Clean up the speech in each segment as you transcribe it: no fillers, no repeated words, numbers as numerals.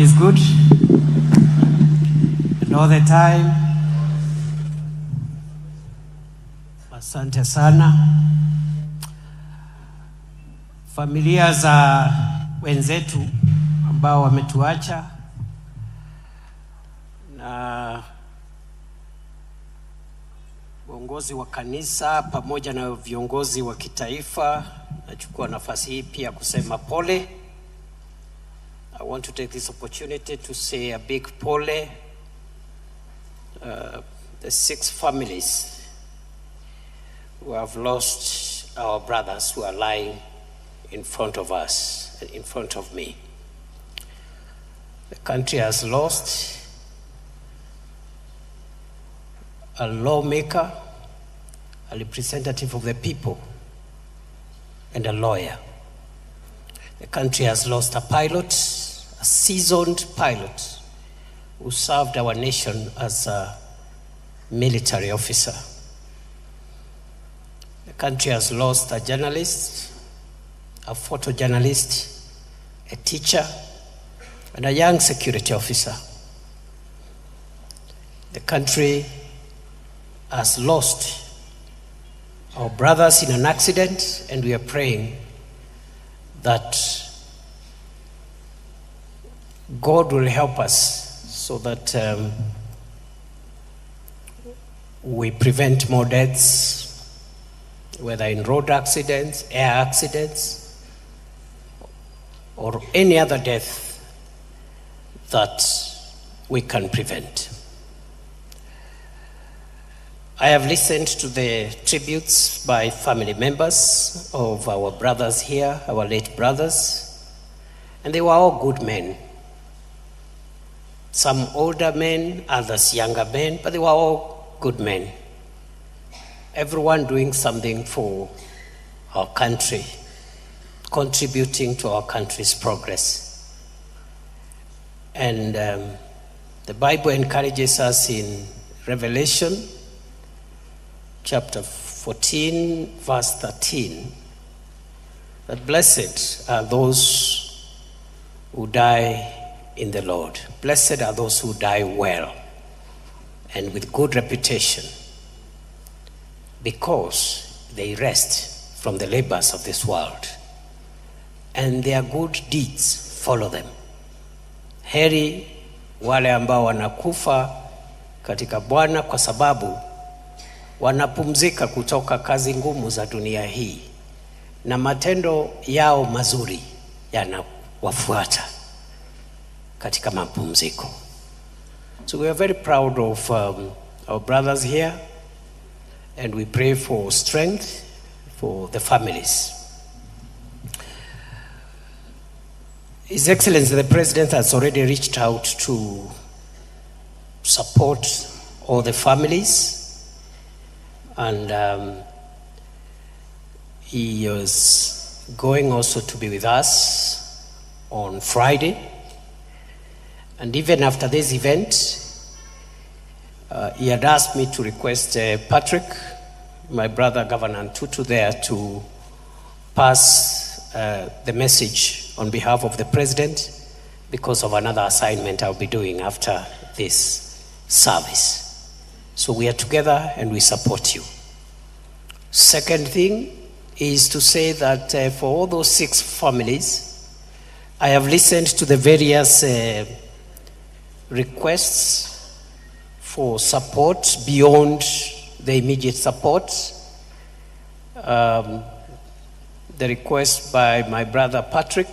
is good, and all the time. Asante sana. Familia za wenzetu ambao wametuacha na viongozi wa kanisa pamoja na viongozi wa kitaifa, nachukua nafasi hii pia kusema pole. I want to take this opportunity to say a big pole. The 6 families who have lost our brothers who are lying in front of us, in front of me. The country has lost a lawmaker, a representative of the people, and a lawyer. The country has lost a pilot, a seasoned pilot who served our nation as a military officer. The country has lost a journalist, a photojournalist, a teacher, and a young security officer. The country has lost our brothers in an accident, and we are praying that God will help us so that we prevent more deaths, whether in road accidents, air accidents, or any other death that we can prevent. I have listened to the tributes by family members of our brothers here, our late brothers, and they were all good men. Some older men, others younger men, but they were all good men. Everyone doing something for our country, contributing to our country's progress. And the Bible encourages us in Revelation chapter 14, verse 13, that blessed are those who die in the Lord. Blessed are those who die well and with good reputation, because they rest from the labors of this world, and their good deeds follow them. Heri wale ambao wanakufa katika Bwana, kwa sababu wanapumzika kutoka kazi ngumu za dunia hii, na matendo yao mazuri yanawafuata katika mapumziko. So we are very proud of our brothers here, and we pray for strength for the families. His Excellency the President has already reached out to support all the families, and he is going also to be with us on Friday. And even after this event, he had asked me to request Patrick, my brother Governor Ntutu, there to pass the message on behalf of the President, because of another assignment I'll be doing after this service. So we are together and we support you. Second thing is to say that for all those 6 families, I have listened to the various requests for support beyond the immediate support. The request by my brother Patrick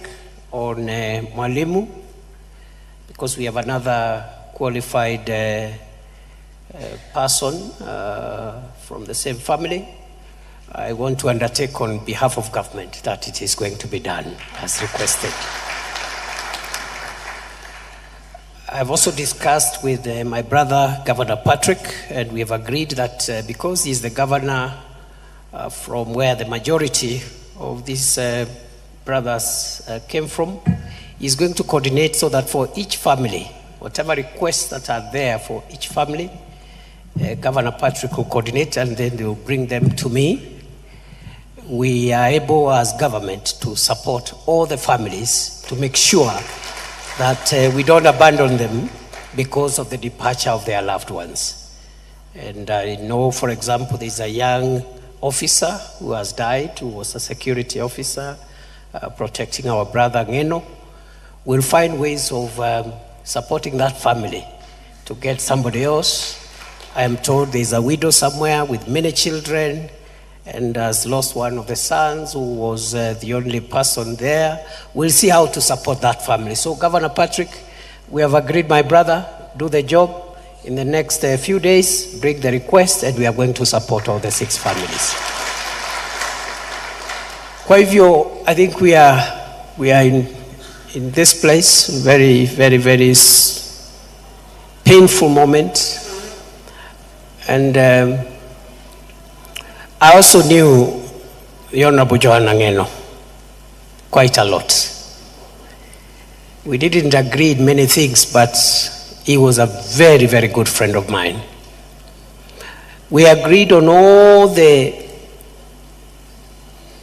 on Mwalimu, because we have another qualified person from the same family. I want to undertake on behalf of government that it is going to be done as requested. I've also discussed with my brother, Governor Patrick, and we have agreed that because he's the governor from where the majority of these brothers came from, he's going to coordinate so that for each family, whatever requests that are there for each family, Governor Patrick will coordinate, and then they'll bring them to me. We are able as government to support all the families to make sure that we don't abandon them because of the departure of their loved ones. And I know, for example, there's a young officer who has died, who was a security officer protecting our brother Ngeno. We'll find ways of supporting that family to get somebody else. I am told there's a widow somewhere with many children and has lost one of the sons who was the only person there. We'll see how to support that family. So Governor Patrick, we have agreed, my brother, do the job. In the next few days, bring the request and we are going to support all the 6 families. Kwa hivyo, I think we are in this place, very, very, very painful moment. And I also knew the Honorable Johhana Ngeno quite a lot. We didn't agree in many things, but he was a very, very good friend of mine. We agreed on all the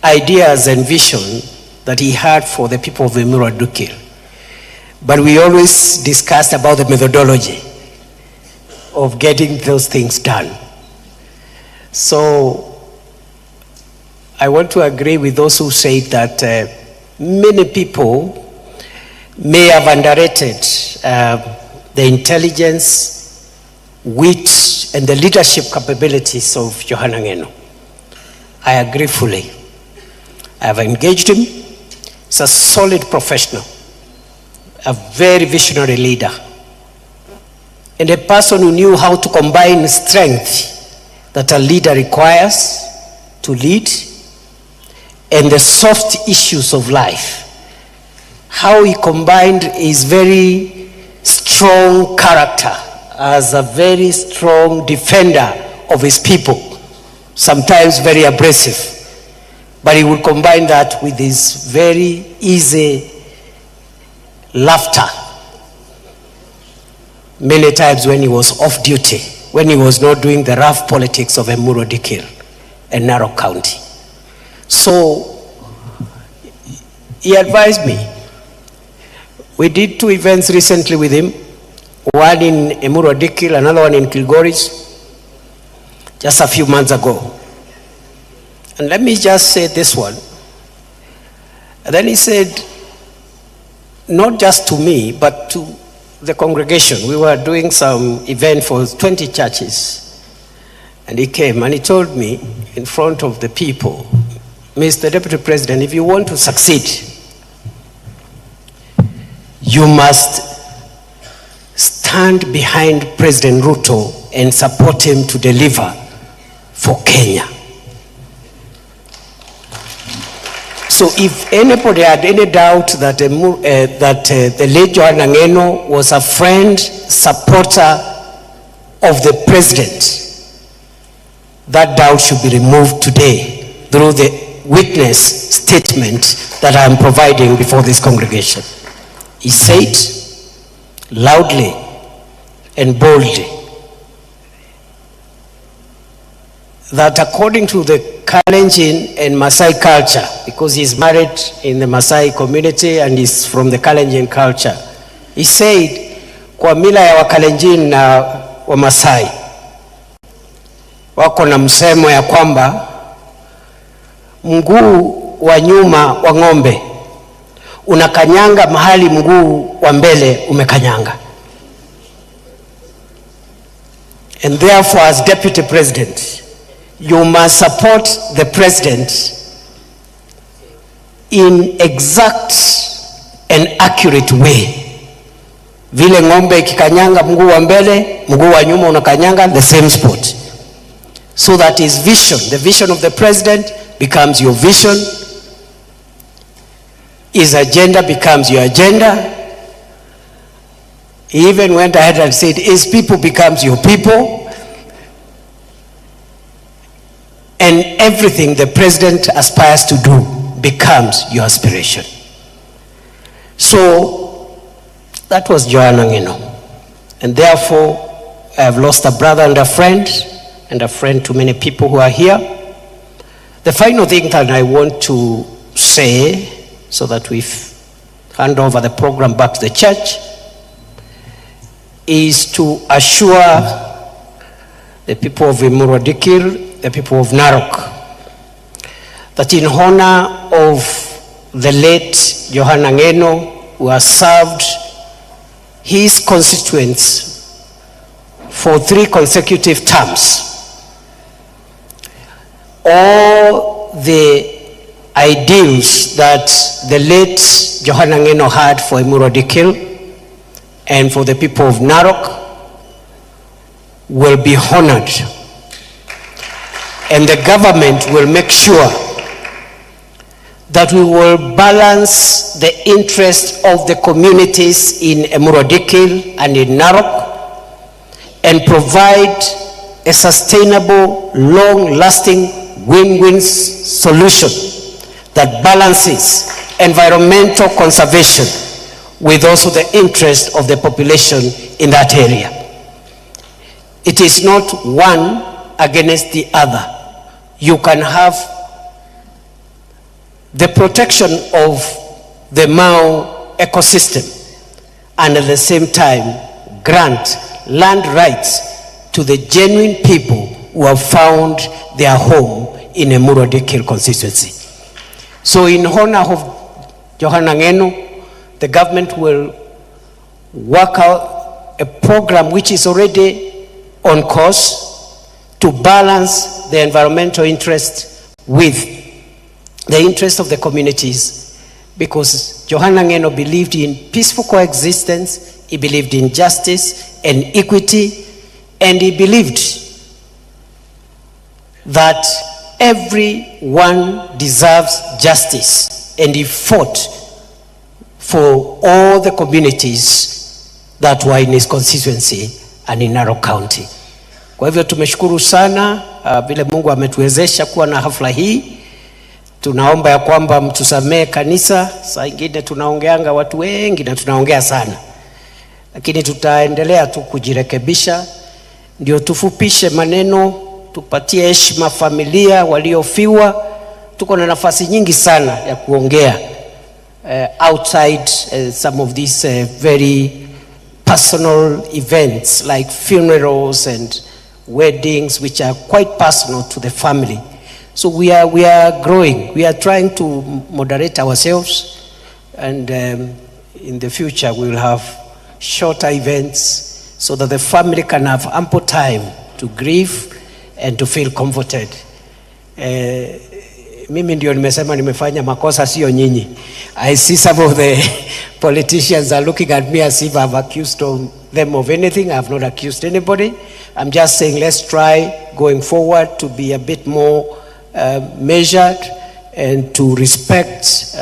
ideas and vision that he had for the people of Emuru Dikirr. But we always discussed about the methodology of getting those things done. So I want to agree with those who say that many people may have underrated the intelligence, wit, and the leadership capabilities of Johhana Ngeno. I agree fully. I have engaged him. He's a solid professional, a very visionary leader, and a person who knew how to combine strength that a leader requires to lead and the soft issues of life. How he combined his very strong character as a very strong defender of his people, sometimes very abrasive. But he would combine that with his very easy laughter. Many times when he was off duty, when he was not doing the rough politics of Emuru Dikirr and Narok County. So he advised me. We did 2 events recently with him, one in Emuru Dikirr, another one in Kilgoris, just a few months ago. And let me just say this one. And then he said, not just to me, but to the congregation. We were doing some event for 20 churches. And he came and he told me in front of the people, Mr. Deputy President, if you want to succeed, you must stand behind President Ruto and support him to deliver for Kenya. So if anybody had any doubt that the late Johhana Ngeno was a friend, supporter of the president, that doubt should be removed today through the witness statement that I am providing before this congregation. He said loudly and boldly that according to the Kalenjin and Maasai culture, because he's married in the Maasai community and he's from the Kalenjin culture, he said, kwa mila ya Wakalenjin na Wamasai, wako na msemo ya kwamba mguu wa nyuma wa ng'ombe unakanyanga mahali mguu wa mbele umekanyanga. And therefore, as Deputy President, you must support the president in exact and accurate way. Vile ng'ombe ikikanyanga mguu wa mbele, mguu wa nyuma unakanyanga the same spot. So that his vision, the vision of the president, becomes your vision. His agenda becomes your agenda. He even went ahead and said, his people becomes your people. And everything the president aspires to do becomes your aspiration. So that was Johhana Ngeno. And therefore, I have lost a brother and a friend to many people who are here. The final thing that I want to say, so that hand over the program back to the church, is to assure the people of Imuro-Dikir, the people of Narok, that in honor of the late Johhana Ngeno, who has served his constituents for 3 consecutive terms, all the ideals that the late Johhana Ngeno had for Imuro-Dikir and for the people of Narok will be honored. And the government will make sure that we will balance the interest of the communities in Imuro-Dikir and in Narok and provide a sustainable, long-lasting win-win solution that balances environmental conservation with also the interest of the population in that area. It is not one against the other. You can have the protection of the Mau ecosystem and at the same time grant land rights to the genuine people who have found their home in a Imuro-Dikir constituency. So in honor of Johhana Ngeno, the government will work out a program which is already on course to balance the environmental interest with the interest of the communities, because Johhana Ngeno believed in peaceful coexistence, he believed in justice and equity, and he believed that everyone deserves justice, and he fought for all the communities that were in his constituency and in Narok County. Kwa hivyo tumeshukuru sana vile Mungu ametuwezesha kuwa na hafla hii. Tunaomba ya kwamba mtusamee kanisa, saa ingine tunaongeanga watu wengi na tunaongea sana, lakini tutaendelea tu kujirekebisha ndio tufupishe maneno, tupatie heshima familia waliofiwa. Tuko na nafasi nyingi sana ya kuongea outside some of these very personal events like funerals and weddings, which are quite personal to the family. So we are growing. We are trying to moderate ourselves, and in the future we will have shorter events so that the family can have ample time to grieve and to feel comforted. Mimi ndio nimesema nimefanya makosa, sio nyinyi. I see some of the politicians are looking at me as if I've accused them of anything. I have not accused anybody. I'm just saying let's try going forward to be a bit more measured and to respect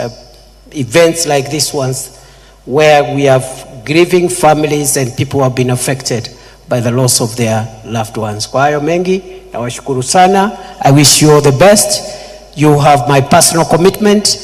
events like these ones where we have grieving families and people who have been affected by the loss of their loved ones. Kwa hayo mengi, nawashukuru sana. I wish you all the best. You have my personal commitment.